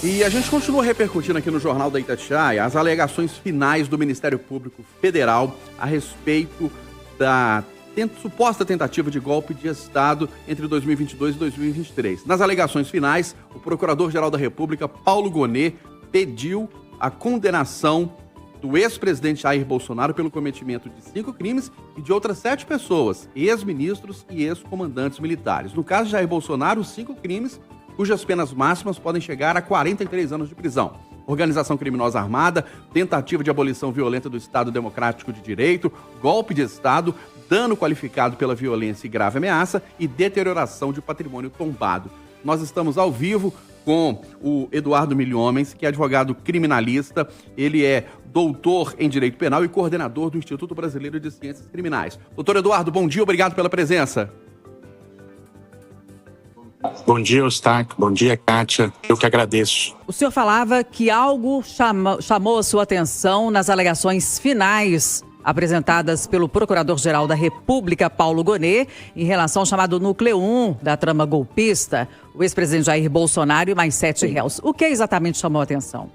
E a gente continua repercutindo aqui no Jornal da Itatiaia as alegações finais do Ministério Público Federal a respeito da suposta tentativa de golpe de Estado entre 2022 e 2023. Nas alegações finais, o Procurador-Geral da República, Paulo Gonet, pediu a condenação do ex-presidente Jair Bolsonaro pelo cometimento de 5 crimes e de outras 7 pessoas, ex-ministros e ex-comandantes militares. No caso de Jair Bolsonaro, os 5 crimes, cujas penas máximas podem chegar a 43 anos de prisão. Organização criminosa armada, tentativa de abolição violenta do Estado Democrático de Direito, golpe de Estado, dano qualificado pela violência e grave ameaça e deterioração de patrimônio tombado. Nós estamos ao vivo com o Eduardo Milhomens, que é advogado criminalista, ele é doutor em Direito Penal e coordenador do Instituto Brasileiro de Ciências Criminais. Doutor Eduardo, bom dia, obrigado pela presença. Bom dia, Eustáquio. Bom dia, Kátia. Eu que agradeço. O senhor falava que algo chamou a sua atenção nas alegações finais apresentadas pelo Procurador-Geral da República, Paulo Gonet, em relação ao chamado Núcleo 1 da trama golpista, o ex-presidente Jair Bolsonaro e mais 7 réus. O que exatamente chamou a atenção?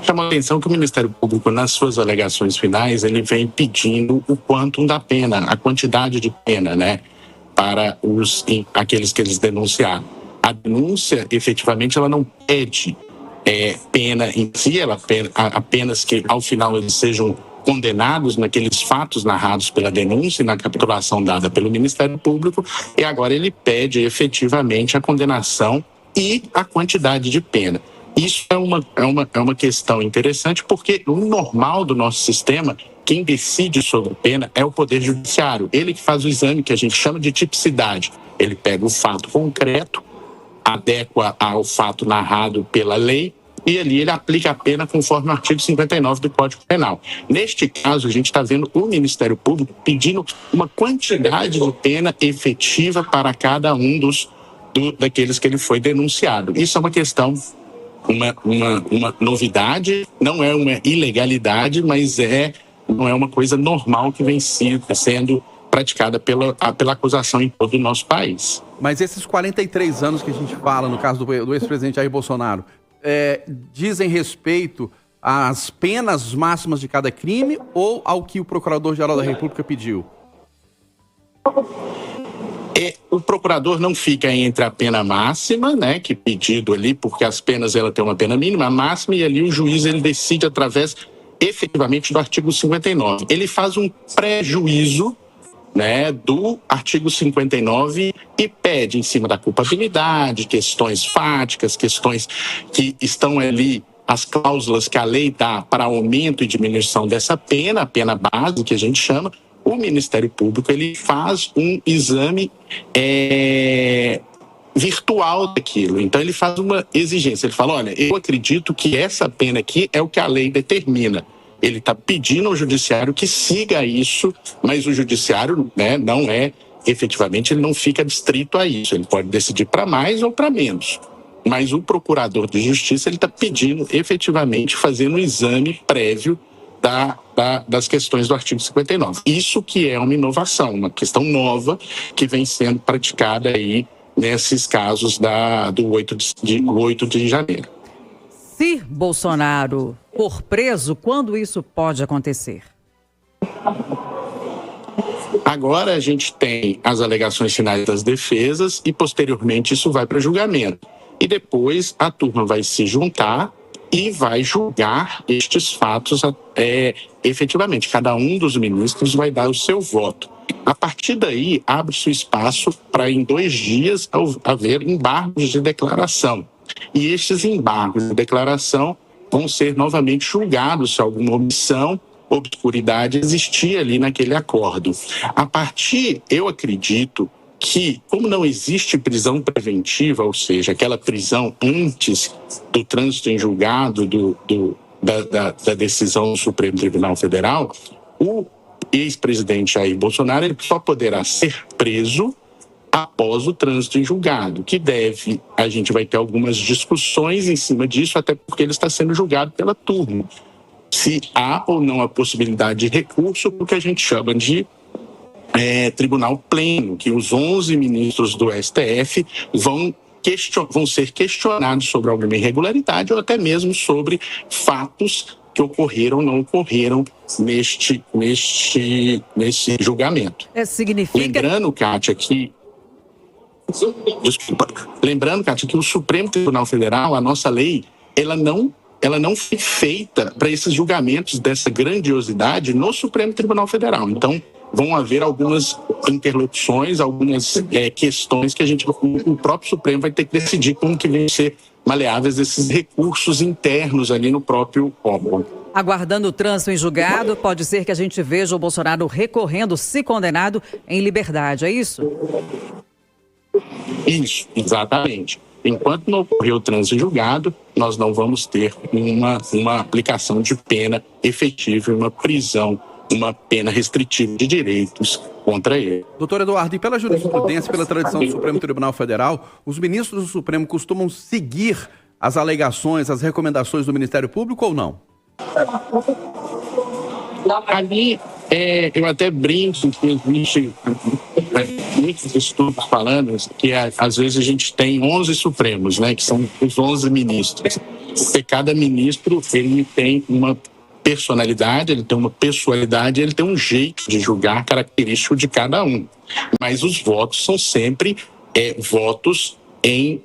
Chamou a atenção que o Ministério Público, nas suas alegações finais, ele vem pedindo o quantum da pena, a quantidade de pena, né, para aqueles que eles denunciaram. A denúncia, efetivamente, ela não pede pena em si, ela apenas que, ao final, eles sejam condenados naqueles fatos narrados pela denúncia e na capitulação dada pelo Ministério Público, e agora ele pede efetivamente a condenação e a quantidade de pena. Isso é uma questão interessante, porque o normal do nosso sistema, quem decide sobre a pena é o Poder Judiciário. Ele que faz o exame que a gente chama de tipicidade. Ele pega o fato concreto, adequa ao fato narrado pela lei e ali ele aplica a pena conforme o artigo 59 do Código Penal. Neste caso, a gente está vendo o Ministério Público pedindo uma quantidade de pena efetiva para cada um daqueles que ele foi denunciado. Isso é uma questão, uma novidade, não é uma ilegalidade, mas não é uma coisa normal que vem sendo praticada pela acusação em todo o nosso país. Mas esses 43 anos que a gente fala, no caso do ex-presidente Jair Bolsonaro, dizem respeito às penas máximas de cada crime ou ao que o Procurador-Geral da República pediu? O procurador não fica entre a pena máxima, né, que pedido ali, porque as penas ela tem uma pena mínima, a máxima, e ali o juiz ele decide através efetivamente do artigo 59. Ele faz um pré-juízo, né, do artigo 59 e pede em cima da culpabilidade, questões fáticas, questões que estão ali, as cláusulas que a lei dá para aumento e diminuição dessa pena, a pena base que a gente chama. O Ministério Público ele faz um exame virtual daquilo. Então ele faz uma exigência, ele fala, olha, eu acredito que essa pena aqui é o que a lei determina. Ele está pedindo ao judiciário que siga isso, mas o judiciário, né, não efetivamente, ele não fica distrito a isso. Ele pode decidir para mais ou para menos. Mas o procurador de justiça, ele está pedindo efetivamente, fazendo um exame prévio das questões do artigo 59. Isso que é uma inovação, uma questão nova que vem sendo praticada aí nesses casos do 8 de janeiro. Se Bolsonaro for preso, quando isso pode acontecer? Agora a gente tem as alegações finais das defesas e posteriormente isso vai para julgamento. E depois a turma vai se juntar e vai julgar estes fatos efetivamente. Cada um dos ministros vai dar o seu voto. A partir daí, abre-se o espaço para, em 2 dias, haver embargos de declaração. E estes embargos de declaração vão ser novamente julgados se alguma omissão, obscuridade existir ali naquele acordo. Eu acredito que, como não existe prisão preventiva, ou seja, aquela prisão antes do trânsito em julgado da decisão do Supremo Tribunal Federal, o ex-presidente Jair Bolsonaro ele só poderá ser preso após o trânsito em julgado, que a gente vai ter algumas discussões em cima disso, até porque ele está sendo julgado pela turma. Se há ou não a possibilidade de recurso, o que a gente chama de tribunal pleno, que os 11 ministros do STF vão vão ser questionados sobre alguma irregularidade ou até mesmo sobre fatos que ocorreram ou não ocorreram nesse julgamento. Significa... Lembrando, Kátia, que o Supremo Tribunal Federal, a nossa lei, ela não foi feita para esses julgamentos dessa grandiosidade no Supremo Tribunal Federal. Então, vão haver algumas interlocuções, algumas questões que o próprio Supremo vai ter que decidir como que vão ser maleáveis esses recursos internos ali no próprio órgão. Aguardando o trânsito em julgado, pode ser que a gente veja o Bolsonaro recorrendo, se condenado, em liberdade, é isso? Isso, exatamente. Enquanto não ocorrer o trânsito em julgado, nós não vamos ter uma aplicação de pena efetiva, uma prisão, uma pena restritiva de direitos contra ele. Doutor Eduardo, e pela jurisprudência, pela tradição do Supremo Tribunal Federal, os ministros do Supremo costumam seguir as alegações, as recomendações do Ministério Público ou não? Ali, eu até brinco que existe muitos estudos falando que às vezes a gente tem 11 Supremos, né, que são os 11 ministros. Porque cada ministro ele tem uma personalidade, ele tem uma pessoalidade, ele tem um jeito de julgar característico de cada um. Mas os votos são sempre votos de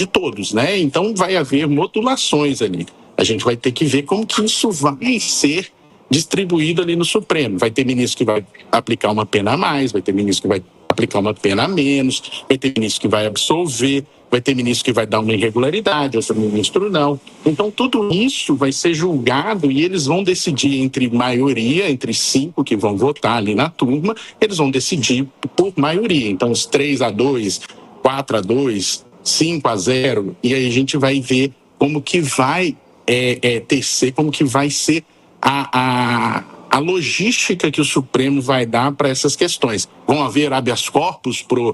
todos, né? Então vai haver modulações ali. A gente vai ter que ver como que isso vai ser distribuído ali no Supremo. Vai ter ministro que vai aplicar uma pena a mais, vai ter ministro que vai aplicar uma pena a menos, vai ter ministro que vai absolver, vai ter ministro que vai dar uma irregularidade, outro ministro não. Então, tudo isso vai ser julgado e eles vão decidir entre maioria, entre 5 que vão votar ali na turma, eles vão decidir por maioria. Então, os 3-2, 4-2, 5-0, e aí a gente vai ver como que vai tecer, como que vai ser a logística que o Supremo vai dar para essas questões. Vão haver habeas corpus pro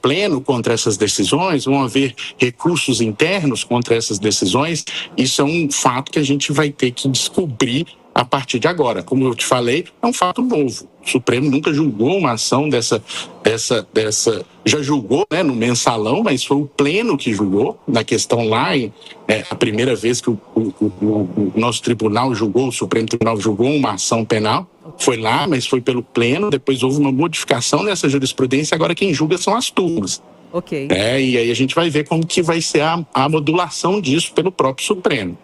pleno contra essas decisões, vão haver recursos internos contra essas decisões. Isso é um fato que a gente vai ter que descobrir a partir de agora. Como eu te falei, é um fato novo. O Supremo nunca julgou uma ação dessa já julgou, né, no mensalão, mas foi o pleno que julgou na questão lá, a primeira vez que o nosso tribunal julgou, o Supremo Tribunal julgou uma ação penal, foi lá, mas foi pelo pleno, depois houve uma modificação nessa jurisprudência, agora quem julga são as turmas. Ok. E aí a gente vai ver como que vai ser a modulação disso pelo próprio Supremo.